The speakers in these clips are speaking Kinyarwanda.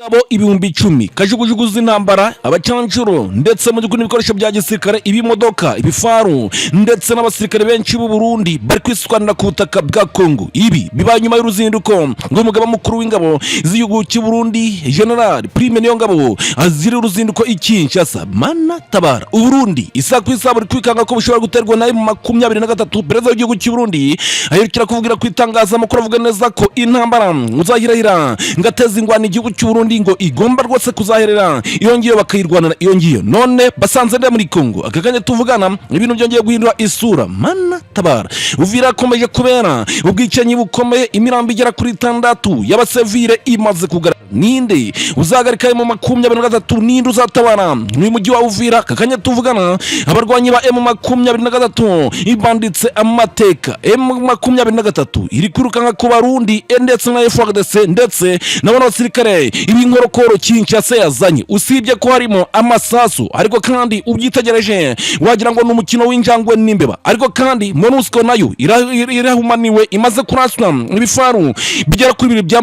abo ibihumbi 10 kajugujugu z'intambara abacancuro ndetse mu by'ukuri ibikoresho bya gisirikare ibimodoka ibifaru ndetse n'abasirikare benshi b'u Burundi bari kwiswanira ku butaka bwa Congo. Ibi bibaye nyuma y'uruzinduko ng'umugaba mukuru w'ingabo z'igihugu cy'u Burundi General Prime niyo ngabo azira uruzinduko Kinshasa mana tabara u Burundi isa ku isaba kwikanga ko bushobora guterwa na M23 perezida w'igihugu cy'u Burundi aherukira kuvugira ku itangazamakuru avuga neza ko intambara uzahirahira ngateza ingwana igihugu cy'u Burundi ngo igomba rwose kuzaherera iyongiye bakayirwanana iyongiye none basanze nde muri Congo akaganye tuvugana ibintu byongeye guhindura isura mana tabara Uvira komeje kubera ubwicanyi bukomeye imirambi igera kuri 6 y'abasivile imaze kugaragara ninde uzagarika mu 23 ninde uzatabara mu mujyi wa Uvira akaganye tuvugana abarwanyi ba M23 ibanditse amateka M23 iri kurukanka ku Barundi ndetse na FARDC ndetse n'abana basirikare ibinkorokoro Kinshasa yazanye usibye ko harimo amasasu ariko kandi ubyitegereje wagira ngo n'umukino w'injangwe n'imbeba ariko kandi MONUSCO nayo irahumaniwe imaze kuraswa ibifaru bigera kuri 2 bya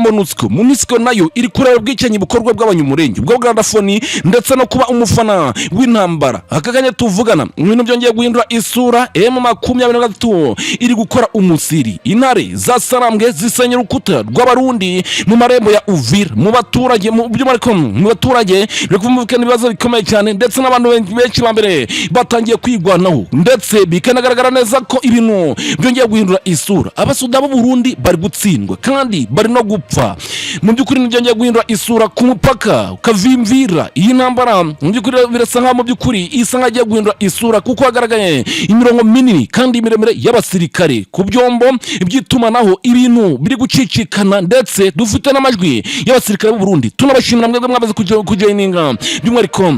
MONUSCO nayo iri kureba ubwicanyi bukorwa bw'abanyumurenge bwo Grandafoni ndetse no kuba umufana w'intambara akaganye tuvugana ibintu byongeye guhindura isura M23 iri gukora umusiri intare za Sarambwe zisenye urukuta rw'Abarundi mu marembo ya Uvira mu baturage mu by'umariko mu baturage bikumvikana ibibazo bikomeye cyane ndetse n'abantu benshi bambere batangiye kwigwanaho ndetse bikanagaragara neza ko ibintu byongeye guhindura isura Abasoda b'u Burundi bari gutsindwa kandi bari no gupfa mu by'ukuri byongeye guhindura isura ku mupaka ukavimvira iyi ntambara mu by'ukuri birasa nka mu by'ukuri isa nkagiye guhindura isura kuko hagaragaye imirongo minini kandi miremire y'abasirikare ku byombo by'itumanaho ibintu biri gucicikana ndetse dufite n'amajwi y'abasirikare b'u Burundi tunabashimira mwebwe mwabaze kujoininga by'umwariko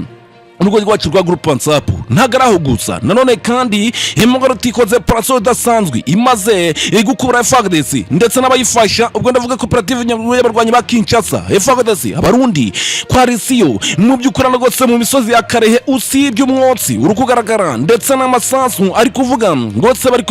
urugero rwacu rwa group WhatsApp ntagaraho gusa nanone kandi imugoro tikoze operation dasanzwe imaze gukura FARDC ndetse n'abayifasha ubwo ndavuga cooperative y'abarwanyi ba Kinshasa FARDC Abarundi kwarisiyo mu by'ukurana gose mu misozi ya Karehe usibye umwotsi urukugaragara ndetse n'amasasu ari kuvuga ngose bari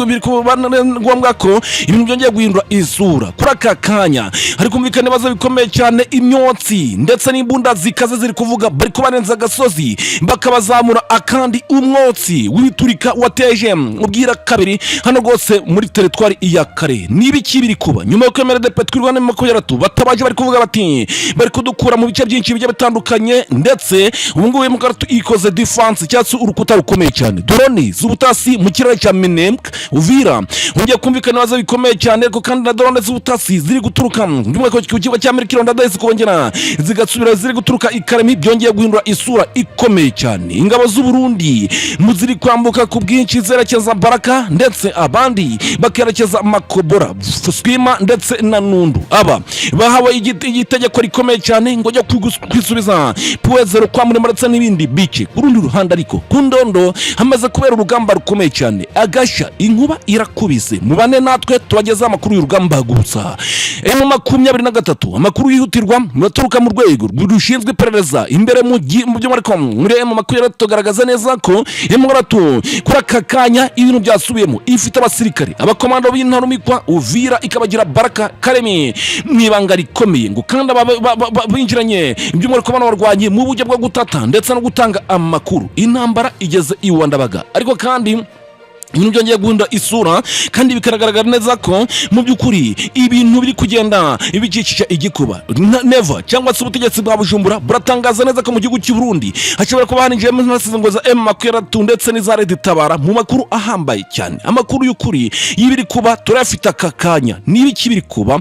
ngombwa ko ibintu byongeye guhindura isura kuri aka kanya ari kumvikana ibibazo bikomeye cyane imyotsi ndetse n'imbunda zikaze ziri kuvuga bari kubarenza gasozi bakabazamura akandi umwotsi w'ibiturika wateje ubwira kabiri hano gose muri territoire ya Kare nibiki biri kuba nyuma yo kwemera de Twibanda mu 23 batabaje bari kuvuga bati bari kudukura mu bice byinshi bijye bitandukanye ndetse ubungubu M23 ikoze defense cyatse urukuta rukomeye cyane drone z'ubutasi mu kirere cya Minembwe Uvira ngiye kumvikana baza bikomeye cyane ko kandi na drone z'ubutasi ziri guturuka nyuma ko kiba cya Amerika ndadazi kongera zigasubira ziri guturuka ikaremi byongeye guhindura isura ikomeye cyane ingabo z'u Burundi muziri kwambuka ku bwinshi zerekeza Baraka ndetse abandi bakerekeza Makobora Swima ndetse na Nundu aba bahawe igitegeko rikomeye cyane ngo cyo kwisubiza puwezero kwa muri ndetse n'ibindi bice urundi ruhanda ariko kundondo hamaze kubera urugamba rukomeye cyane agasha inkuba irakubise mubane natwe tubageza amakuru y'urugamba gusa M23 amakuru yihutirwa muraturuka mu rwego rushinzwe iperereza imbere mu by'umariko muri M23 tugaragaza neza ko M23 kuri aka kanya ibintu byasubiyemo ifite abasirikare abakomando b'intarumikwa Uvira ikabagira Baraka Karemi mwibanga rikomeye ngo kandi binjiranye iby'umuriko barwanye mu buryo bwo gutata ndetse no gutanga amakuru intambara igeze iwandabaga ariko kandi ibintu byongeye guhindura isura kandi bikaragaragara neza ko mu by'ukuri ibintu biri kugenda ibikicisha igikuba never cyangwa se ubutegetsi bwa Bujumbura buratangaza neza ko mu gihugu cy'u Burundi hashobora kuba hanije ngo za M23 ndetse n'izare ditabara mu makuru ahambaye cyane amakuru y'ukuri y'ibiri kuba turafite akakanya nibi kibiri kuba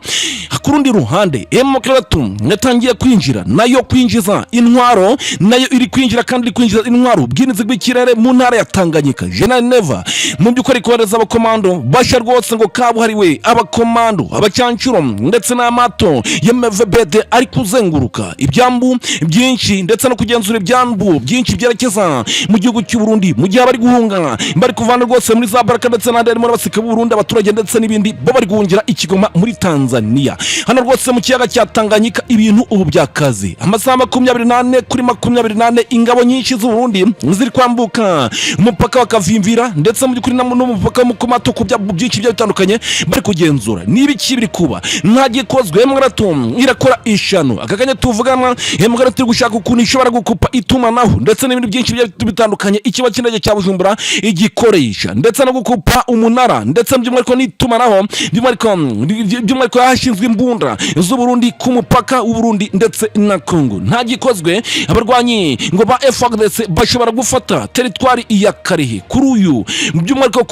hakurundi ruhande M23 yatangiye kwinjira nayo kwinjiza intwaro nayo iri kwinjira kandi kwinjiza intwaro bwinizi bw'ikirere mu ntara ya Tanganyika General Never mu by'ukuri kohereza abakomando basha rwose ngo kabuhariwe abakomando abacancuro ndetse n'amato y'MVBD ari kuzenguruka ibyambu byinshi ndetse no kugenzura ibyambu byinshi byerekeza mu gihugu cy'u Burundi mu gihe bari guhunga bari kuvana rwose muri za Baraka ndetse n'andi muri abasika b'u Burundi abaturage ndetse n'ibindi bo bari guhungira ikigoma muri Tanzania hano rwose mu kiyaga cya Tanganyika ibintu ubu byakaze amasaha 28 kuri 28 ingabo nyinshi z'u Burundi ziri kwambuka umupaka bakavimvira ndetse mu by'ukuri n'umupaka mu kumato ku byinshi bitandukanye bari kugenzura niba ikibiri kuba nta gikozwe M23 irakora ishano akakanya tuvugana M23 turi gushaka ukuntu ishobora gukupa itumanaho ndetse n'ibindi byinshi bitandukanye ikiba kinege cya Bujumbura igikoresha ndetse no gukupa umunara ndetse by'umwihariko n'itumanaho by'umwihariko hashinzwe imbunda z'u Burundi ku mupaka w'u Burundi ndetse na Congo nta gikozwe abarwanyi ngo ba FARDC bashobora gufata teritwari ya Karehe kuri uyu by'umwihariko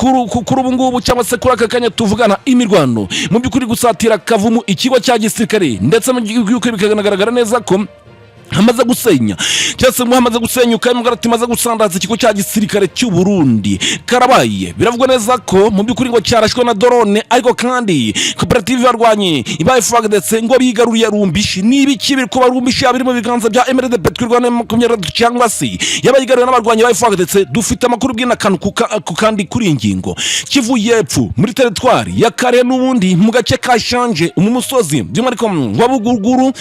kuri ubu ngubu cyangwa se kuri aka kanya tuvugana imirwano mu by'ukuri gusatira Kavumu ikigo cya gisirikare ndetse mu by'ukuri bikagaragara neza ko hamaze gusenya cyase muhamaze gusenyuka imgarati maze gusandaza ikigo cya gisirikare cy'u Burundi karabaye biravugwa neza ko mu by'ukuri ngo cyarashwe na drone ariko kandi cooperative yarwanye ibaye FARDC ngo bigaruriye rumbishi nibiki biri kuba rumbishi abiri mu biganza bya MRD Petwirwana 20 cyangwa se yabayigaruye n'abarwanye baye FARDC dufite amakuru bw'ina kanu kandi kuri ingingo kivuye epfu muri territoire ya Kare n'ubundi mu gace ka Shanje mu musozi by'umwihariko wa Buguguru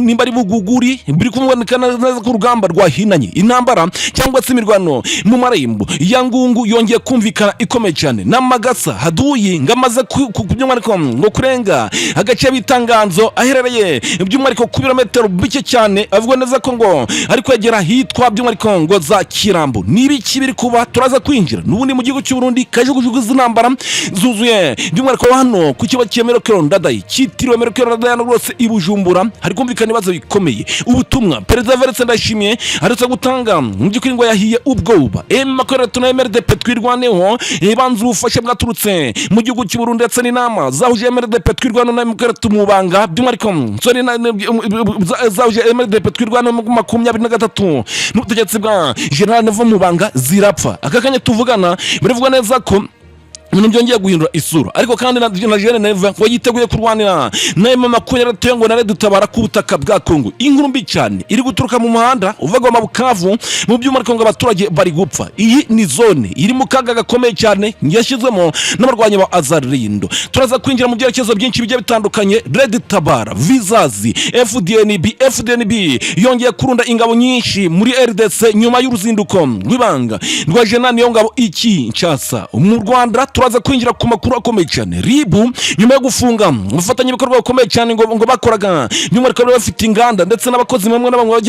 nimba ari Buguguru biri kumuboneka neza ku rugamba rwahinanye intambara cyangwa se imirwano mu marembo ya Ngungu yongeye kumvikana ikomeye cyane n'amagasa haduyi ngamaze kubyumwariko ngo kurenga agace bitanganzo aherereye by'umwariko ku birometero bike cyane avuga neza ko ngo ari kwegera hitwa by'umwariko ngo za Kirambo nibiki biri kuba turaza kwinjira n'ubundi mu gihugu cy'u Burundi kajugujugu z'intambara zuzuye by'umwariko hano ku kiba cyemerokero ndadayi kitiriwe merokero ndadayi no rwose ibujumbura hari kumvikana ibibazo bikomeye ubutumwa perezida Valence Ndayishimiye aretse gutanga mu by'ukuri ngo yahiye ubwoba M23 na MRD Petwirwaneho banze ubufasha bwaturutse mu gihugu cy'u Burundi ndetse n'inama zahuje MRD Petwirwana na M23 mu banga by'umwihariko zahuje MRD Petwirwana 2023 n'ubutegetsi bwa General Nevo mu banga zirapfa akakanya tuvugana biravuga neza ko ibintu byongeye guhindura isura ariko kandi na General Neva ngo yiteguye kurwanira na M23 ngo nare dutabara ku butaka bwa Congo inkuru mbi cyane iri guturuka mu muhanda uvaga mu Bukavu mu by'umwihariko ngo abaturage bari gupfa iyi ni zone iri mu kaga gakomeye cyane yashyizwemo n'abarwanyi ba Azarindo turaza kwinjira mu byerekezo byinshi bijye bitandukanye Red Tabara Vizazi FDNB yongeye kurunda ingabo nyinshi muri RDC nyuma y'uruzinduko rw'ibanga rwa General niyo ngabo iki Nchasa mu Rwanda turaza kwinjira ku makuru akomeye cyane ribu nyuma yo gufunga ubufatanye ibikorwa bikomeye cyane ngo bakoraga by'umwihariko bafite inganda ndetse n'abakozi bamwe n'abamwe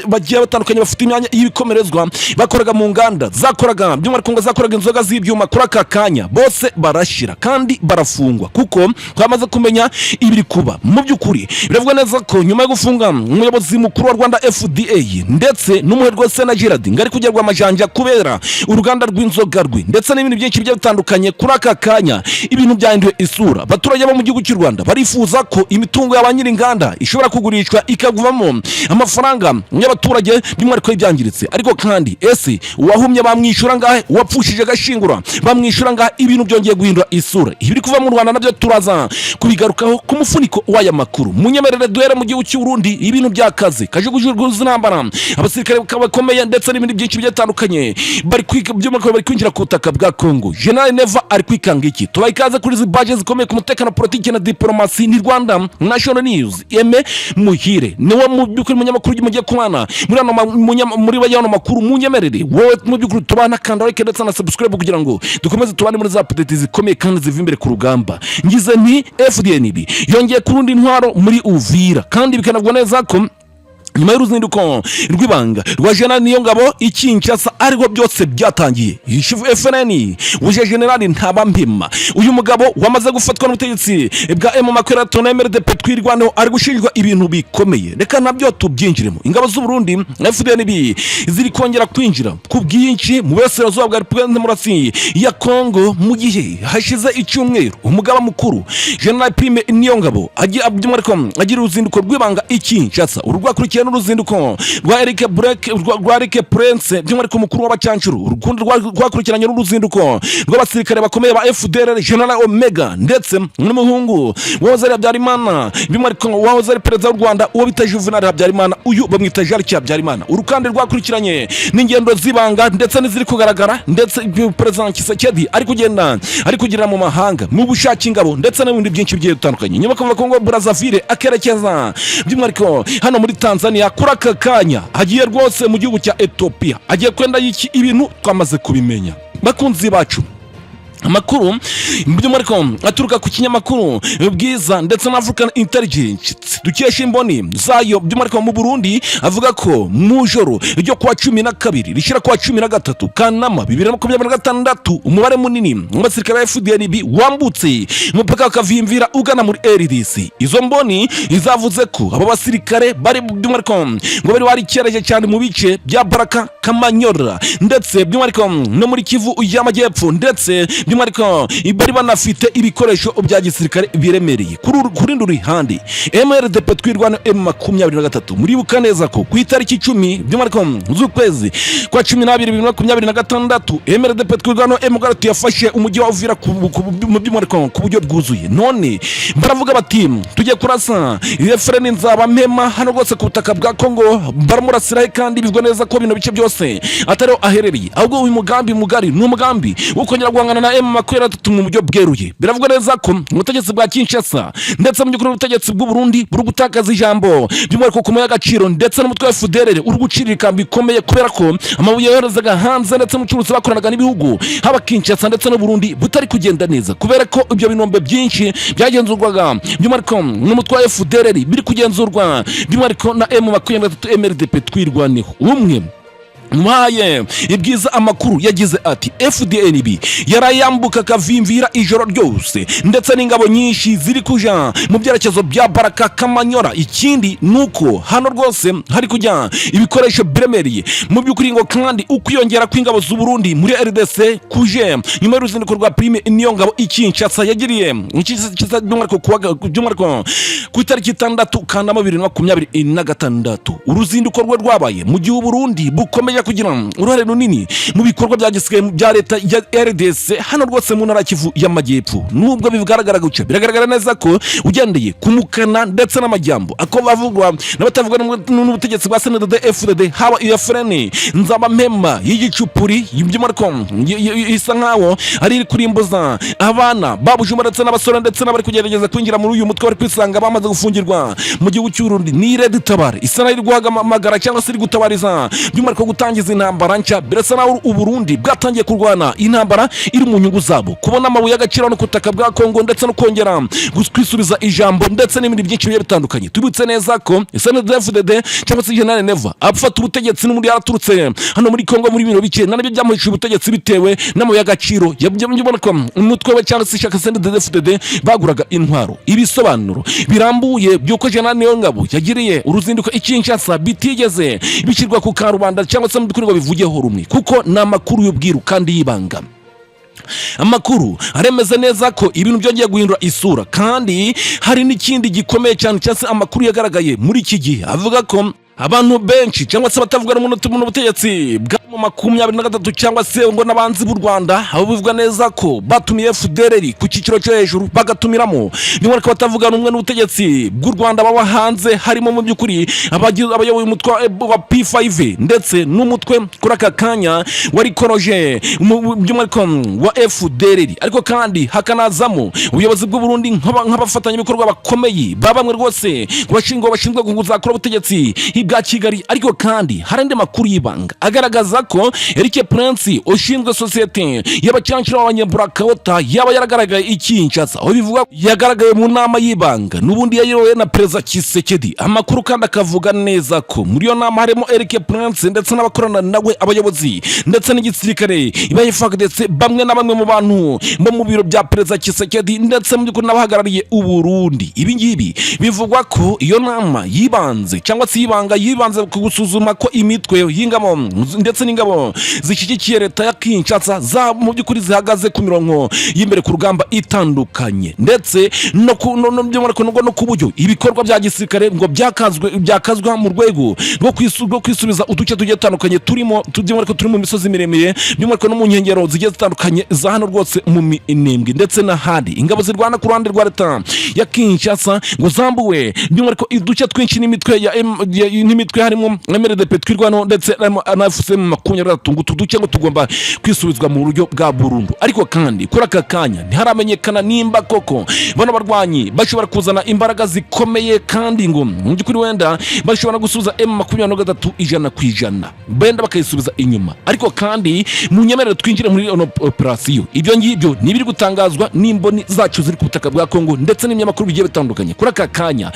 bagiye batandukanye bafite imyanya y'ibikomerezwa bakoraga mu nganda zakoraga by'umwihariko ngo zakoraga inzoga z'ibyuma kuri aka kanya bose barashira kandi barafungwa kuko twamaze kumenya ibiri kuba mu by'ukuri biravuga neza ko nyuma yo gufunga umuyobozi mukuru wa Rwanda FDA ndetse n'umuherwe Sena Gerard ngari kugerwa amajanja kubera uruganda rw'inzoga rwe ndetse n'ibindi byinshi bitandukanye kuri aka kanya ibintu byahinduye isura abaturage bo mu gihugu cy'u Rwanda barifuza ko imitungo y'abanyiri inganda ishobora kugurishwa ikaguvamo amafaranga y'abaturage by'umwihariko ibyangiritse ariko kandi ese uwahumye bamwishyura ngahe uwapfushije agashingura bamwishyura ngahe ibintu byongeye guhindura isura ibiri kuva mu Rwanda nabyo turaza kubigarukaho ku mufuniko w'aya makuru munyemerere duhere mu gihugu cy'u Burundi ibintu byakaze kajugujugu z'intambara abasirikare bakomeye ndetse n'ibindi byinshi bitandukanye bari kwinjira ku butaka bwa Congo General Neva ari kwikanga iki tubaye ikaze kuri zibaje zikomeye ku mutekano politiki na diplomasi ni Rwanda National News eme muhire niwe mu byukuri munyamakuru mugiye kumana muri bayano makuru munyemerere wowe mu byukuri tubana kandi like ndetse na subscribe kugira ngo dukomeze tubane muri za update zikomeye kandi ziva imbere ku rugamba ngize nti FDNB yongeye kurundi intwaro muri Uvira kandi bikanavugwa neza ko nyuma y'uruzinduko rw'ibanga rwa General niyo ngabo ikinshasa ariko byose byatangiye FNN uje General Ntabampima uyu mugabo wamaze gufatwa n'ubutegetsi bwa M23 na MRD Petwirwaneho ari gushinjwa ibintu bikomeye reka nabyo tubyinjiremo ingabo z'u Burundi FDNB ziri kongera kwinjira ku bwinshi mu burasirazuba bwa Repubulika Demokarasi ya Congo mu gihe hashize icyumweru umugaba mukuru General Prime niyo ngabo agira uruzinduko rw'ibanga ikinshasa urugwakurikiye n'uruzinduko rwa Eric Prince by'umwihariko mukuru w'abacancuru urukundo rwakurikiranye n'uruzinduko rw'abasirikare bakomeye ba FDR General Omega ndetse n'umuhungu wahoze Habyarimana by'umwihariko wahoze ari perezida w'u Rwanda uwo bita Juvenal Habyarimana uyu bamwita Jean Habyarimana urukande rwakurikiranye n'ingendo zibanga ndetse n'iziri kugaragara ndetse President Kisekedi ari kugirira mu mahanga mu bushaki ingabo ndetse n'ibindi byinshi bigiye bitandukanye nyuma kuva Congo Brazzaville akerekeza by'umwihariko hano muri Tanzania kuri aka kanya agiye rwose mu gihugu cya Ethiopia agiye kwenda iki ibintu twamaze kubimenya bakunzi bacu, amakuru by'umwihariko aturuka ku kinyamakuru bwiza ndetse na African Intelligence dukesha imboni zayo by'umwihariko mu Burundi, avuga ko mu joro ryo kwa 12 rishira kwa 13 Kanama 2026 umubare munini w'abasirikare ba FDNB wambutse umupaka akavimvira ugana muri RDC. Izo mboni izavuze ko abo basirikare bari by'umwihariko ngo bari warikereje cyane mu bice bya Baraka, Kamanyora ndetse by'umwihariko no muri Kivu y'Amajyepfo, ndetse by'umwihariko bari banafite ibikoresho bya gisirikare biremereye. Kuri nduri handi MRDP twirwana M23 muribuka neza ko ku itariki 10 by'umwihariko z'ukwezi kwa 12 2026 MRDP twirwana M23 yafashe umujyi wa Uvira mu by'umwihariko ku buryo bwuzuye. None baravuga bati tujye kurasa refereni nzaba mpema hano rwose ku butaka bwa Congo, baramurasiraho kandi bivugwa neza ko bino bice byose atariho aherereye, ahubwo uyu mugambi mugari ni umugambi wo kongera guhangana na M23 mu buryo bweruye. Biravuga neza ko ubutegetsi bwa Kinshasa ndetse mu by'ukuri ubutegetsi bw'u Burundi buri gutakaza ijambo by'umwihariko ku y'agaciro, ndetse n'umutwe wa FDLR uri gucirika bikomeye kubera ko amabuye yoherezaga hanze ndetse n'ubucuruzi bakoranaga n'ibihugu haba Kinshasa ndetse no Burundi butari kugenda neza, kubera ko ibyo binombe byinshi byagenzurwaga by'umwihariko n'umutwe wa FDLR biri kugenzurwa by'umwihariko na M23 MRDP twirwaneho. Umwe mwaye ibwiza amakuru yagize ati FDNB yarayambuka kavimvira ijoro ryose ndetse n'ingabo nyinshi ziri kuja mu byerekezo bya Baraka, Kamanyora. Ikindi nuko hano rwose hari kujya ibikoresho biremereye mu by'ukuri ngo kandi ukwiyongera kw'ingabo z'u Burundi muri RDC kuje nyuma y'uruzinduko rwa Prime niyo ngabo Kinshasa yagiriye by'umwihariko ku itariki 6 Kanama 2026. Uruzinduko rwe rwabaye mu gihe Burundi bukomeye kugira uruhare runini mu bikorwa bya gisirikare bya leta ya RDC hano rwose mu ntara Kivu y'Amajyepfo. Nubwo bigaragara guca biragaragara neza ko ugendeye kumukana ndetse n'amajyambo ako bavugwa n'abatavuga n'ubutegetsi bwa CNDD FDD haba iyo frene nzaba mpema y'igicupuri by'umwihariko isa nkaho ari kurimbuza abana babujuma ndetse n'abasore ndetse n'abari kugerageza kwinjira muri uyu mutwe wari kwisanga bamaze gufungirwa mu gihugu cy'u Burundi. Ni Red Tabara isa nayo guhamagara cyangwa se gutabariza by'umwihariko gutangiza intambara nshya. Birasa naho u Burundi bwatangiye kurwana intambara iri mu nyungu zabo, kubona amabuye y'agaciro no kutaka bwa Congo ndetse no kongera kwisubiza ijambo ndetse n'ibindi byinshi bigiye bitandukanye. Tubitse neza ko SNDD cyangwa se General Neva apfata ubutegetsi n'umuri yaraturutse hano muri Congo muri bino bice nabyo byamuhisha ubutegetsi bitewe n'amabuye y'agaciro yabyiboneka umutwe we cyangwa se shaka SNDD baguraga intwaro. Ibisobanuro birambuye byuko General Niyongabo yagiriye uruzinduko Kinshasa bitigeze bishyirwa ku karubanda cyangwa se mu bikorwa bivugeho rumwe, kuko na makuru y'ubwiru kandi yibanga. Amakuru aremeza neza ko ibintu byongeye guhindura isura, kandi hari n'ikindi gikomeye cyane cyase amakuru yagaragaye muri iki gihe avuga ko abantu benshi cyangwa se batavuga n'ubutegetsi bwa 23 cyangwa se ngo n'abanzi b'u Rwanda abo bivuga neza ko batumiye FDLR ku kiciro cyo hejuru bagatumiramo nimwe ko batavuga n'umwe n'ubutegetsi bw'u Rwanda baba hanze, harimo mu by'ukuri abayoboye umutwe wa P5 ndetse n'umutwe kuri aka kanya wari koroje by'umwihariko wa FDLR, ariko kandi hakanazamo ubuyobozi bw'u Burundi nk'abafatanya ibikorwa bakomeye babamwe rwose bashinzwe kuzakora ubutegetsi bwa Kigali. Ariko kandi harinde makuru y'ibanga agaragaza ko Eric Prince ushinzwe societe y'abacancira b'abanyaburakawota yaba yaragaragaye Kinshasa, aho bivuga yagaragaye mu nama y'ibanga n'ubundi yayirowe na Perezida Tshisekedi. Amakuru kandi akavuga neza ko muri yo nama harimo Eric Prince ndetse n'abakorana nawe abayobozi ndetse n'igisirikare ibayifagdetse bamwe na bamwe mu bantu bo mu biro bya Perezida Tshisekedi ndetse mu by'ukuri n'abahagarariye u Burundi. Ibi ngibi bivugwa ko iyo nama yibanze cyangwa se yibanze ku gusuzuma ko imitwe y'ingabo ndetse n'ingabo zishyigikiye leta ya Kinshasa za mu by'ukuri zihagaze ku mirongo y'imbere ku rugamba itandukanye, ndetse no ku buryo ibikorwa bya gisirikare ngo byakazwa mu rwego rwo kwisubiza uduce tugiye dutandukanye turi mu misozi miremire by'umwihariko no mu nkengero zigiye zitandukanye za hano rwose mu minembwe ndetse n'ahandi. Ingabo zirwana ku ruhande rwa leta ya Kinshasa ngo zambuwe by'umwihariko uduce twinshi n'imitwe harimo MRDP twirwano ndetse na FCM M23 ngo tuduce ngo tugomba kwisubizwa mu buryo bwa burundu. Ariko kandi kuri aka kanya ntiharamenyekana nimba koko bano barwanyi bashobora kuzana imbaraga zikomeye kandi ngo mu by'ukuri wenda bashobora gusubiza M23 ijana ku ijana benda bakayisubiza inyuma. Ariko kandi mu nyemerero twinjire muri operasiyo, ibyo ngibyo nibiri gutangazwa n'imboni zacu ziri ku butaka bwa Congo ndetse n'imyamakuru bigiye bitandukanye. Kuri aka kanya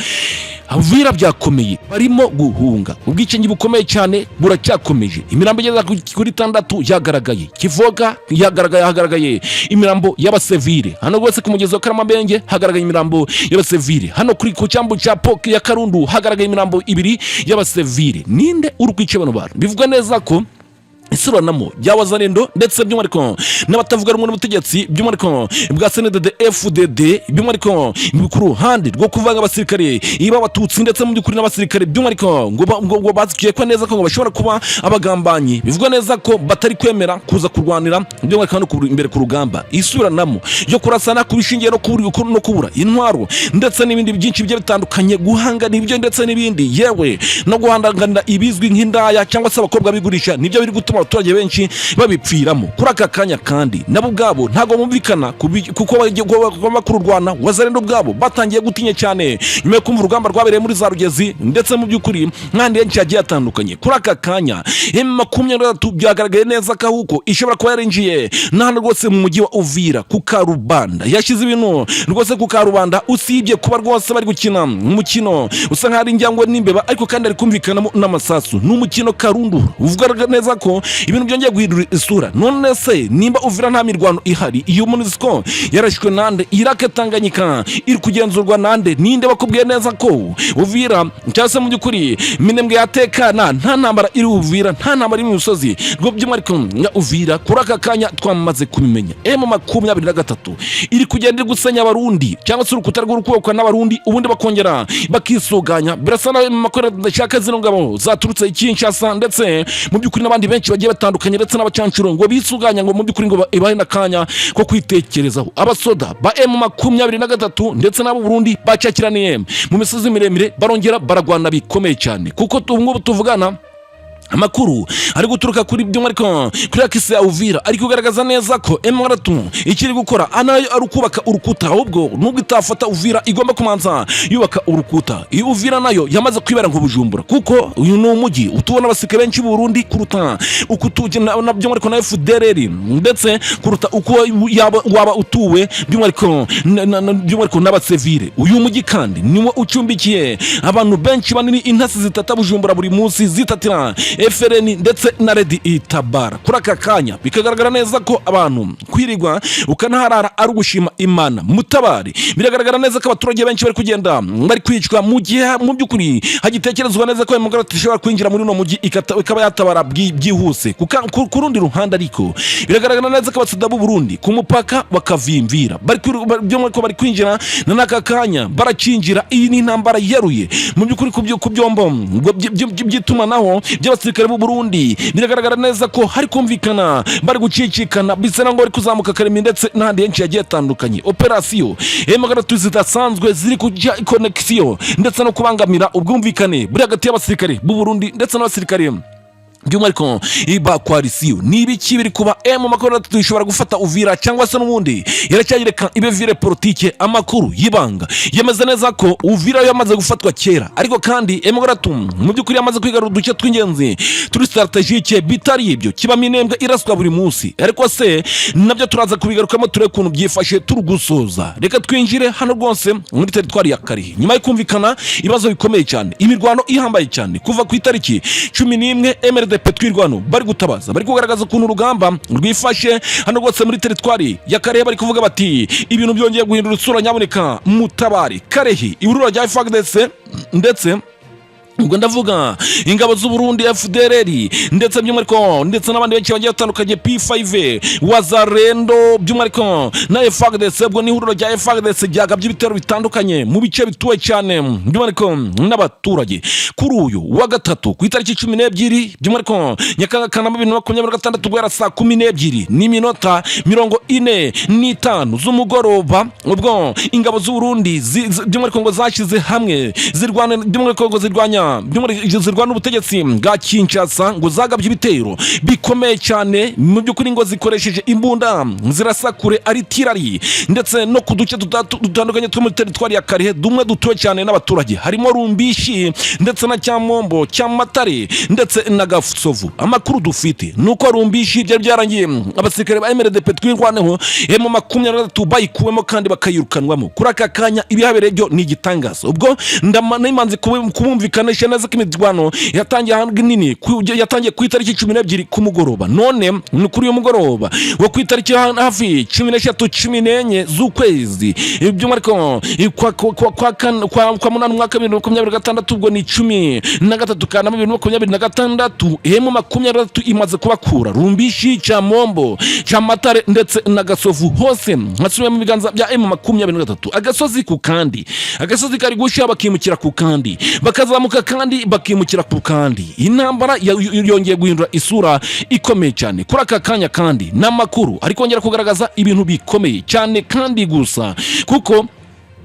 Uvira byakomeye, barimo guhunga, ubwicanyi bukomeye cyane buracyakomeje. Imirambo igeza kuri 6 yagaragaye, Kivoga yagaragaye imirambo y'abasivile, hano rwose ku mugezi wa Karamabenge hagaragaye imirambo y'abasivile, hano kuri ku cyambu cya Pok ya Karundu hagaragaye imirambo 2 y'abasivile. Ninde uri kwica bano bantu? Bivuga neza ko isuranamo by'abazanendo ndetse by'umuriko n'abatavuga rumwe n'ubutegetsi by'umuriko bwa CNDD FDD by'umuriko ku ruhande rwo kuvanga abasirikare iba abatutsi ndetse mu by'ukuri n'abasirikare by'umuriko ngo bazikiye ko neza ko bashobora kuba abagambanyi. Bivuga neza ko batari kwemera kuza kurwanira by'umuriko no imbere ku rugamba. Isuranamo yo kurasana kubishingiye no kubura intwaro ndetse n'ibindi byinshi bye bitandukanye, guhangana ibyo ndetse n'ibindi, yewe no guhandanganira ibizwi nk'indaya cyangwa se abakobwa bigurisha, nibyo biri gutuma abaturage benshi babipfiramo. Kuri aka kanya kandi nabo ubwabo ntago bumvikana kuko bagomba kurwana. Wazarendo ubwabo batangiye gutinya cyane nyuma yo kumva urugamba rwabereye muri za Rugezi ndetse mu by'ukuri nkandi yenshi yagiye atandukanye. Kuri aka kanya M23 byagaragaye neza ko huko ishobora kuba yarinjiye n'ahandi rwose mu mujyi wa Uvira ku Karubanda. Yashize ibintu rwose ku Karubanda, usibye kuba rwose bari gukina umukino usa nk'ari njyangwe n'imbeba, ariko kandi ari kumvikanamo n'amasasu. N'umukino Karundu uvuga neza ko ibintu byongeye guhindura isura. None se nimba Uvira nta mirwano ihari, iyo MONUSCO yarashwe nande, Iraq Tanganyika iri kugenzurwa nande, ninde bakubwiye neza ko Uvira cyase mu by'ukuri minembwe yatekana, nta ntambara iri Uvira, nta ntambara iri mu misozi rwo by'umwihariko ya Uvira? Kuri aka kanya twamaze kubimenya M23 iri kugenda gusenya abarundi cyangwa se urukuta rw'urukuboko n'abarundi, ubundi bakongera bakisuganya. Birasa na makora ndashaka zino ngabo zaturutse Kinshasa ndetse mu by'ukuri n'abandi benshi bagiye batandukanye ndetse n'abacancuro ngo bisuganya ngo mu by'ukuri ngo ibahe nakanya ko kwitekerezaho. Abasoda ba M23 ndetse n'abo Burundi bacakiraniye mu misozi miremire barongera baragwana bikomeye cyane, kuko ngubu tuvugana amakuru ari guturuka kuri by'umwihariko kuri akise ya Uvira ari kugaragaza neza ko M23 ikiri gukora anayo ari kubaka urukuta, ahubwo nubwo itafata Uvira igomba kumanza yubaka urukuta. Iyo Uvira nayo yamaze kwibera nk'ubujumbura, kuko uyu ni umujyi utubona abasirikare benshi b'u Burundi kuruta uko tugena na by'umwihariko na FDLR ndetse kuruta uko waba utuwe by'umwihariko n'abasivile. Uyu mujyi kandi niwo ucumbikiye abantu benshi banini, intasi zitata Bujumbura buri munsi zitatira FRN ndetse na Red Itabara. Kuri aka kanya bikagaragara neza ko abantu kwirigwa ukanaharara ari ugushima Imana mutabari. Biragaragara neza ko abaturage benshi bari kugenda bari kwicwa mu gihe mu by'ukuri hagitekerezwa neza ko M23 ishobora kwinjira muri no mujyi ikaba yatabara byihuse. Ku rundi ruhande ariko biragaragara neza ko Abasoda b'u Burundi ku mupaka bakavimvira bari kwinjira na naka kanya baracinjira. Iyi ni intambara yeruye mu by'ukuri ku byombo by'itumanaho by'abasirikare b'u Burundi. Biragaragara neza ko hari kumvikana bari gucicikana, bisa ngo bari kuzamuka Karemi ndetse n'ahandi henshi yagiye atandukanye. Operasiyo M23 zidasanzwe ziri kujya connection ndetse no kubangamira ubwumvikane buri hagati y'abasirikare b'u Burundi ndetse n'abasirikare by'umwihariko iba coalition. Nibi kibiri kuba M23 ishobora gufata Uvira cyangwa se n'ubundi iracyagireka ibevire politike. Amakuru yibanga yemeza neza ko Uvira yamaze gufatwa kera, ariko kandi M23 mu by'ukuri yamaze kwigarura uduce tw'ingenzi turi strategique bitari ibyo kiba minembwe iraswa buri munsi. Ariko se nabyo turaza kubigarukamo ture kuntu byifashe turugusoza. Reka twinjire hano rwose muri territoire ya Karihi nyuma y'kumvikana ibibazo bikomeye cyane, imirwano ihambaye cyane kuva ku itariki 11 Twirwano bari gutabaza, bari kugaragaza ukuntu urugamba rwifashe hano rwose muri territoire ya Karehe. Bari kuvuga bati ibintu byongeye guhindura isura, nyaboneka mutabari Karehe iburura rya FARDC ndetse ubwo ndavuga ingabo z'u Burundi FDLR ndetse by'umwihariko ndetse n'abandi benshi bagiye batandukanye P5 Wazarendo by'umwihariko na FARDC. Ubwo ni huriro rya FARDC ryagabye ibitero bitandukanye mu bice bituwe cyane by'umwihariko n'abaturage. Kuri uyu wa gatatu ku itariki 12 by'umwihariko Nyakanga 2026 guhera saa 12 n'iminota 45 z'umugoroba, ubwo ingabo z'u Burundi by'umwihariko ngo zashize hamwe zirwana by'umwihariko ngo zirwanya zirwana n'ubutegetsi bwa Kinshasa ngo zagabye ibitero bikomeye cyane mu by'ukuri ngo zikoresheje imbunda zirasakure aritirari ndetse no ku duce dutandukanye two muri teritwari ya Karehe dumwe dutuwe cyane n'abaturage harimo Rumbishi ndetse na Cyamombo Cyamatare ndetse na Gasovu. Amakuru dufite nuko Rumbishi byari byarangiye abasirikare ba MRDP twirwaneho M23 bayikuwemo kandi bakayirukanwamo. Kuri aka kanya ibihabereye byo ni igitangaza. Ubwo ndamanimanze kubumvikanisha neza ko imirwano yatangiye ahantu nini yatangiye ku itariki 12 ku mugoroba. None ni kuri uyu mugoroba wo ku itariki hafi 13-14 z'ukwezi by'umwihariko kwa munani mwaka 2026 ubwo ni 13 kana 2026 M23 imaze kubakura Rumbishi Cyamombo Cyamatare ndetse na Gasovu hose hasubiye mu biganza bya M23. Agasozi ku kandi agasozi kari gusha bakimukira ku kandi bakazamuka kandi bakimukira ku kandi. Intambara yongeye guhindura isura ikomeye cyane kuri aka kanya kandi n'amakuru ariko ngera kugaragaza ibintu bikomeye cyane kandi gusa kuko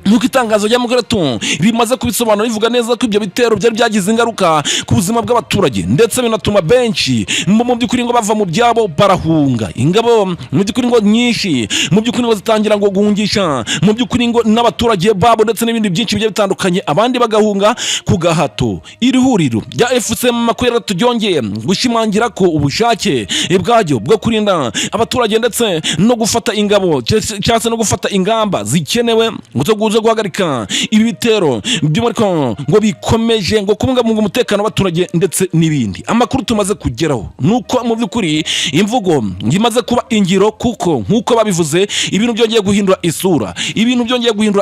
nuko itangazo rya Mugoroba rimaze kubisobanura rivuga neza ko ibyo bitero byari byagize ingaruka ku buzima bw'abaturage ndetse binatuma benshi mu by'ukuri ngo bava mu byabo barahunga. Ingabo mu by'ukuri ngo nyinshi mu by'ukuri ngo zitangira ngo guhungisha mu by'ukuri ngo n'abaturage babo ndetse n'ibindi byinshi bigiye bitandukanye abandi bagahunga ku gahato. Iri huriro rya FCM makwera tubyongeye gushimangira ko ubushake bwajyo bwo kurinda abaturage ndetse no gufata ingabo cyase no gufata ingamba zikenewe ngo guhagarika ibi bitero by'umwihariko ngo bikomeje ngo kubungabunga umutekano w'abaturage ndetse n'ibindi. Amakuru tumaze kugeraho nuko mu by'ukuri imvugo imaze kuba ingiro kuko nkuko babivuze ibintu byongeye guhindura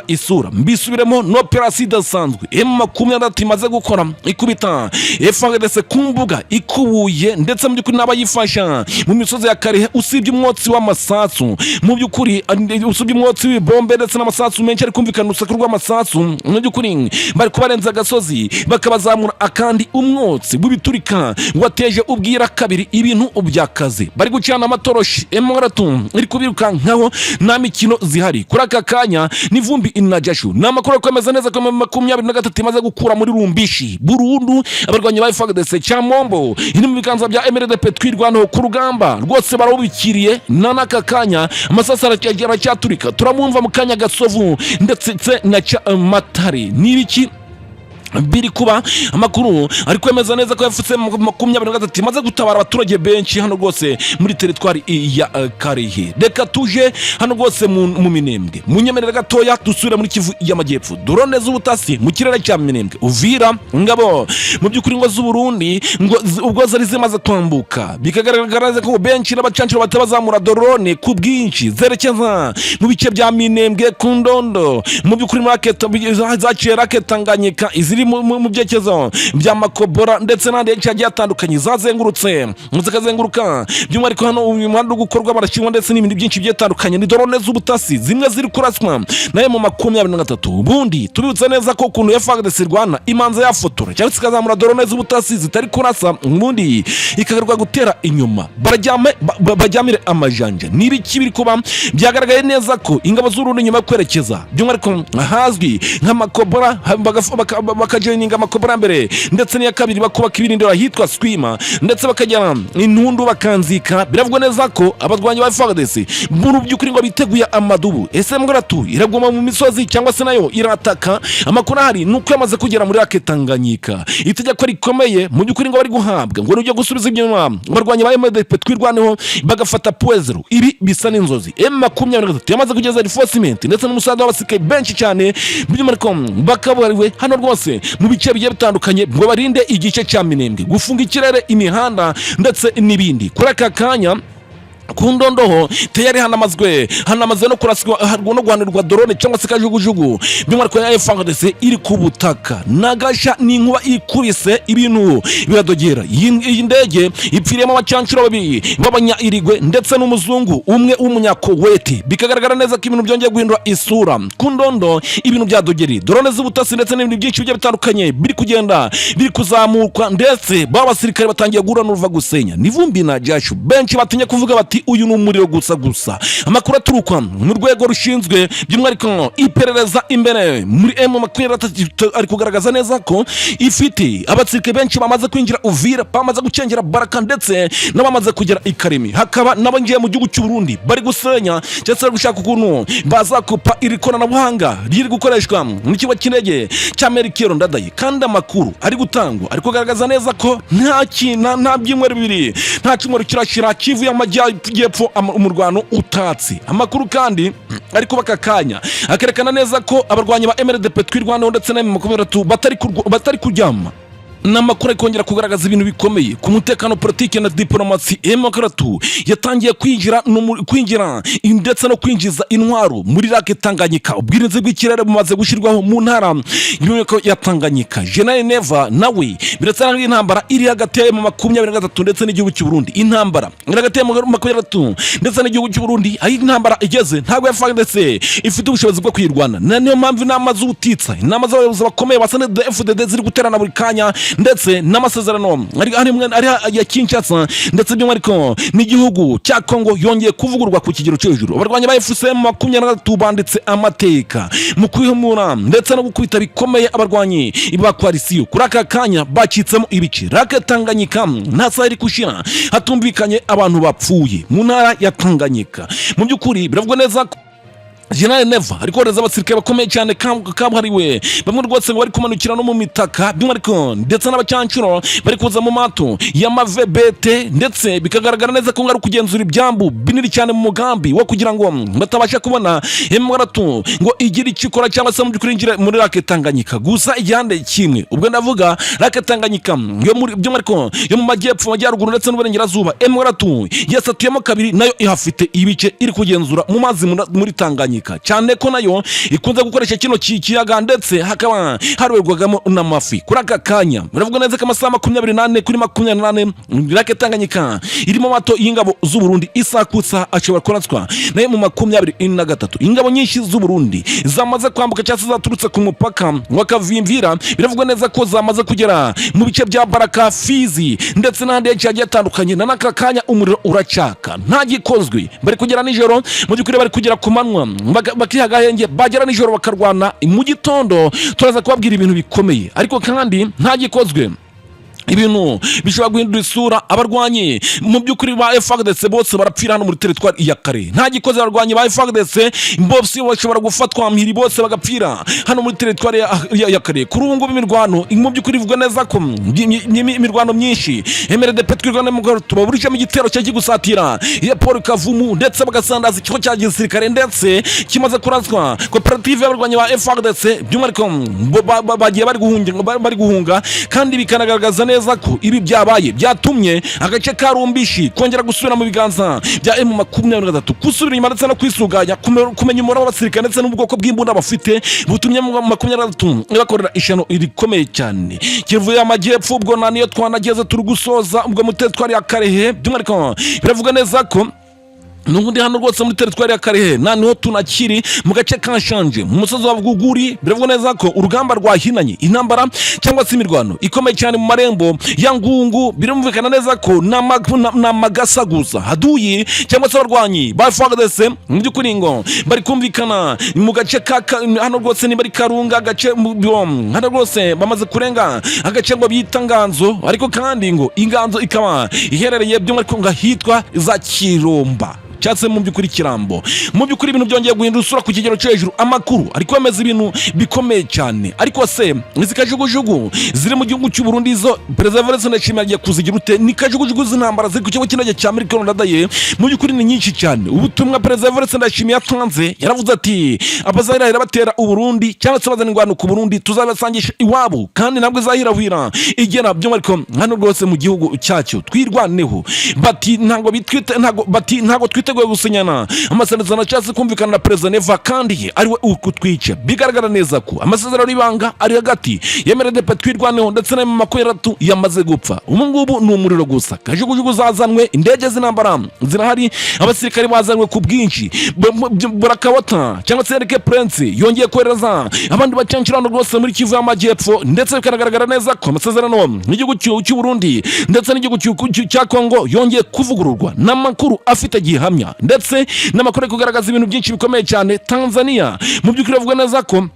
isura mbisubiremo no operasi idasanzwe M23 imaze gukora ikubita FARDC ku mbuga ikubuye ndetse mu by'ukuri n'abayifasha mu misozi ya Karehe usibye umwotsi w'amasasu mu by'ukuri usibye umwotsi w'ibombe ndetse n'amasasu menshi ari kumvikana urusaku rw'amasasu mu by'ukuri bari kubarenza agasozi bakabazamura akandi umwotsi w'ibiturika wateje ubwira kabiri ibintu byakaze bari gucana amatoroshi M23 iri kubirukankaho nta mikino zihari. Kuri aka kanya n'ivumbi inajashu n'amakuru akomeza neza ko 23 imaze gukura muri Rumbishi burundu abarwanyi ba FARDC Cyamombo iri mu biganza bya MRDP twirwanaho ku rugamba rwose barabikiriye n'aka kanya amasasa aracyaturika turamwumva mu kanya Gasovu ndetse na Cyamatare n'ibiki biri kuba. Amakuru ari kwemeza neza ko yafutse 23 imaze gutabara abaturage benshi hano rwose muri teritwari ya Karehe. Reka tuje hano rwose mu Minembwe munyemerera gatoya dusubire muri Kivu y'Amajyepfo. Drone z'ubutasi mu kirere cya Minembwe Uvira ngabo mu by'ukuri ngo z'Uburundi ngo ubwo zari zimaze kwambuka bikagaragara ko benshi n'abacanciro batabazamura drone ku bwinshi zerekeza mu bice bya Minembwe ku Ndondo mu by'ukuri market zaciye raket Tanganyika iziri mu byekezo bya Makobora ndetse n'andi yagiye atandukanye zazengurutse zikazenguruka by'umwihariko hano uyu muhanda gukorwa barashyirwa ndetse n'ibindi byinshi byatandukanye. Ni drone z'ubutasi zimwe ziri kuraswa naye mu 23. Ubundi tubibutse neza ko kuntu FARDC Rwanda imanza yafotora cyangwa ikazamura drone z'ubutasi zitari kurasa ubundi ikagaruka gutera inyuma bajyamire amajanja. Nibi kibiri kuba byagaragaye neza ko ingabo z'Urundi nyuma kwerekeza by'umwihariko hazwi nka Makobora bakajeninga Makobora mbere ndetse n'iya kabiri bakubaka ibirindiro ahitwa Swima ndetse bakajya intundu bakanzika. Biravugwa neza ko abarwanyi ba FARDC mu by'ukuri ngo biteguye amadubu. Ese Mugoroba iragoma mu misozi cyangwa se nayo irataka. Amakuru ahari nuko yamaze kugera muri Tanganyika. Itegeko rikomeye mu by'ukuri ngo bari guhabwa ngo rujye gusubiza ibyuma abarwanyi ba MDP twirwaneho bagafata poezero. Ibi bisa n'inzozi. M23 yamaze kugeza reinforcement ndetse n'umusaza w'abasirikare benshi cyane by'umwihariko bakabariwe hano rwose mu bice bigiye bitandukanye ngo barinde igice cya Minembwe gufunga ikirere imihanda ndetse n'ibindi. Kuri aka kanya ku Ndondoho teyari hanamaze no kuraswa no guhanirwa drone cyangwa se kajugujugu by'umwihariko ya FARDC iri ku butaka nagasha n'inkuba ikubise ibintu biradogera. Iyi ndege ipfiriyemo abacancuro babiri babanya irigwe ndetse n'umuzungu umwe w'umunyakoweti. Bikagaragara neza ko ibintu byongeye guhindura isura ku Ndondo ibintu byadogeri drone z'ubutasi ndetse n'ibindi byinshi bigiye bitandukanye biri kugenda biri kuzamurwa ndetse baba basirikare batangiye guhura n'uruva gusenya n'ivumbi na jashu benshi batinye kuvuga bati uyu ni umuriro gusa. Amakuru aturukwa mu rwego rushinzwe by'umwihariko iperereza imbere muri M23 ari kugaragaza neza ko ifite abasirikare benshi bamaze kwinjira Uvira, bamaze gucengera Baraka ndetse n'abamaze kugera ikarimi. Hakaba n'abangiye mu gihugu cy'u Burundi bari gusenya cyangwa gushaka ukuntu bazakupa iri koranabuhanga riri gukoreshwa mu kigo cy'indege cy'Amerikero ndadaye. Kandi amakuru ari gutangwa ari kugaragaza neza ko nta byumweru bibiri nta cyumweru kirashira kivuye amajyepfo umurwano utatsi. Amakuru kandi ari kubaka kanya akerekana neza ko abarwanyi ba MRDP twirwanaho ndetse na M23 batari kuryama. Namakuru kongera kugaragaza ibintu bikomeye ku mutekano politike na diplomasi. M23 yatangiye kwinjira ndetse no kwinjiza intwaro muri Lake Tanganyika. Ubwirinzi bw'ikirere bumaze gushirwaho mu ntara ya Tanganyika. General Neva nawe biretse n'intambara iri hagati ya M23 ndetse n'igihugu cy'u Burundi. Intambara iri hagati ya M23 ndetse n'igihugu cy'u Burundi, aho intambara igeze ntabwo FARDC ifite ubushobozi bwo kwirwana. Niyo mpamvu inama z'ubutitsa, inama z'abayobozi bakomeye basane de FDD ziri guterana buri kanya ndetse n'amasezerano ari ya Kinshasa ndetse by'umwihariko n'igihugu cya Congo yongeye kuvugurwa ku kigero cyo hejuru. Abarwanyi ba FCM 23 banditse amateka mu kwihumura ndetse no gukubita bikomeye abarwanyi ba coalition. Kuri aka kanya bacitsemo ibice. Lake Tanganyika ntasa iri kushira hatumvikanye abantu bapfuye mu ntara ya Tanganyika. Mu by'ukuri biravugwa neza General Neva ariko reza abasirikare bakomeye cyane kabuhariwe bamwe rwose bari kumanukira no mu mitaka by'umwihariko ndetse n'abacyancuro bari kuza mu mato y'amavebete ndetse bikagaragara neza ko ngari kugenzura ibyambu biniri cyane mu mugambi wo kugira ngo batabasha kubona M23 ngo igira ikikora cyangwa se mu by'ukurinjira muri Lake Tanganyika. Gusa igihande kimwe ubwo ndavuga Lake Tanganyika yo muri by'umwihariko yo mu majyepfo majyaruguru ndetse n'uburengerazuba M23 yasatuyemo kabiri, nayo ihafite ibice iri kugenzura mu mazi muri Tanganyika, cyane ko nayo ikunze gukoresha kino kiyaga ndetse hakaba harwerwagamo n'amafi. Kuri aka kanya biravuga neza ko amasaha 28 kuri 28 Lake Tanganyika irimo mato y'ingabo z'u Burundi isakutsa ashobora kuratswa nayo mu 23. Ingabo nyinshi z'u Burundi zamaze kwambuka cyase zaturutse ku mupaka wa Kavimvira. Biravuga neza ko zamaze kugera mu bice bya Baraka, Fizi ndetse n'ahandi yagiye atandukanye. Na naka kanya umuriro uracaka nta gikozwe, bari kugera nijoro mu by'ukuri bari kugera ku manwa bakihagahenge bagera nijoro bakarwana mu gitondo. Turaza kubabwira ibintu bikomeye ariko kandi nta gikozwe. Ibintu bishobora guhindura isura. Abarwanyi mu by'ukuri ba FARDC bose barapfira hano muri territoire ya Kare. Nta gikoze abarwanyi ba FARDC bose bashobora gufatwa mpiri bose bagapfira hano muri territoire ya Kare. Kuri ubu ngubu imirwano mu by'ukuri ivuga neza ko imirwano myinshi MRDP twirwana mu tubaburije mu gitero cyo gusatira ya Paul Kavumu ndetse bagasandaza ikigo cya gisirikare ndetse kimaze kurazwa koperative y'abarwanyi ba FARDC by'umwihariko bagiye bari guhunga kandi bikanagaragaza neza ko ibi byabaye byatumye agace ka Rumbishi kongera gusubira mu biganza bya M23 kusubira inyuma ndetse no kwisuganya kumenya umubare w'abasirikare ndetse n'ubwoko bw'imbunda bafite butumye mu 23 bakorera ishano irikomeye cyane. Kivuye amajyepfo ubwo naniyo twanageze turi gusoza ubwo mutetwari ya Karehe by'umwihariko biravuga neza ko nubundi hano rwose muri territoire ya Karehe niho tunakiri mu gace kanshanje mu musozi wa Buguri. Biravuga neza ko urugamba rwahinanye intambara cyangwa se imirwano ikomeye cyane mu marembo ya Ngungu. Birumvikana neza ko namagasa gusa haduyi cyangwa se abarwanyi ba FARDC mu by'ukuri ngo bari kumvikana mu gace hano rwose ni bari Karunga gace hano rwose bamaze kurenga agace ngo bitanganzo, ariko kandi ngo inganzo ikaba iherereye by'umwihariko ngahitwa za Kiromba cyatse mu by'ukuri Kirambo. Mu by'ukuri ibintu byongeye guhindura usura ku kigero cyo hejuru. Amakuru ariko ameze ibintu bikomeye cyane, ariko se izikajugujugu ziri mu gihugu cy'u Burundi zo preservation nashimye kuzigira ute ni kajugujugu z'intambara ziri ku kigo cy'indege cya Amerika ndadaye. Mu by'ukuri ni nyinshi cyane. Ubutumwa preservation nashimye yatanze yaravuze ati abazahira batera u Burundi cyangwa se bazana ingwano ku Burundi tuzabasangisha iwabo kandi ntabwo zahirahwira igera by'umwihariko hano rwose mu gihugu cyacyo twirwaneho. Bati ntago bitwite ntago twite biteguye gusinyana amasezerano acyase kumvikana na Perezida Neva kandi ariwe ukutwica. Bigaragara neza ko amasezerano y'ibanga ari hagati yemerede Twirwaneho ndetse na M23 yamaze gupfa. Ngubu ni umuriro gusa. Kajugujugu zazanwe, indege z'intambara zirahari, abasirikare bazanwe ku bwinshi. Burakawata cyangwa se Eric Prince yongeye kohereza abandi bacancirano rwose muri Kivu y'Amajyepfo, ndetse bikanagaragara neza ko amasezerano n'igihugu cy'u Burundi ndetse n'igihugu cya Congo yongeye kuvugururwa n'amakuru afite gihamya, ndetse n'amakuru kugaragaza ibintu byinshi bikomeye cyane. Tanzania mu by'ukuri bavuga neza ko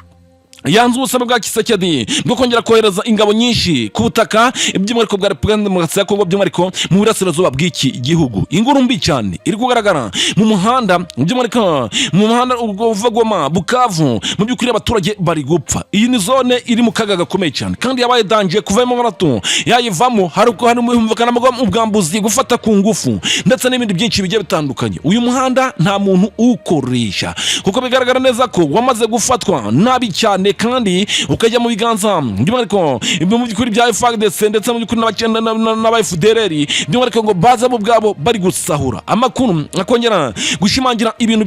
yanze ubusabe bwa Kisekedi bwo kongera kohereza ingabo nyinshi ku butaka iby'umwihariko bwa Repubulika Demokarasi ya Congo, by'umwihariko mu burasirazuba bw'iki gihugu. Inkuru mbi cyane iri kugaragara mu muhanda, by'umwihariko mu muhanda uva Goma Bukavu, mu by'ukuri abaturage bari gupfa. Iyi ni zone iri mu kaga gakomeye cyane kandi yabaye danje kuva mu marato yayivamo, hari humvikana ubwambuzi, gufata ku ngufu ndetse n'ibindi byinshi bigiye bitandukanye. Uyu muhanda nta muntu ukoresha kuko bigaragara neza ko wamaze gufatwa nabi cyane kandi ukajya mu biganza by'umwihariko mu by'ukuri bya FARDC ndetse mu by'ukuri n'aba FDLR, by'umwihariko ngo baza mu bwabo bari gusahura. Amakuru akongera gushimangira ibintu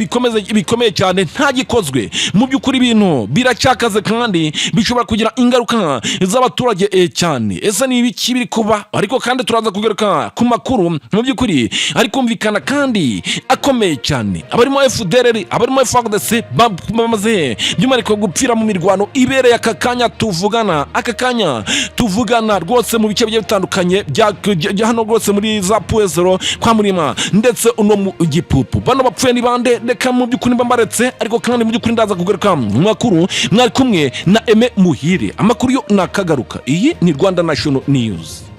bikomeye cyane nta gikozwe. Mu by'ukuri ibintu biracyakaze kandi bishobora kugira ingaruka z'abaturage cyane. Ese ni ibiki biri kuba? Ariko kandi turaza kugaruka ku makuru mu by'ukuri ari kumvikana kandi akomeye cyane. Abarimo FDLR, abarimo FARDC bamaze by'umwihariko gupfira mu mirwano ibereye aka kanya tuvugana rwose mu bice bigiye bitandukanye bya hano rwose muri za Puezero kwa Murima ndetse uno mu Gipupu. Bano bapfuye ni bande? Reka mu by'ukuri mbambaretse, ariko kandi mu by'ukuri ndaza kugaruka mu makuru mwari kumwe na Muhire. Amakuru yo nakagaruka. Iyi ni Rwanda National News.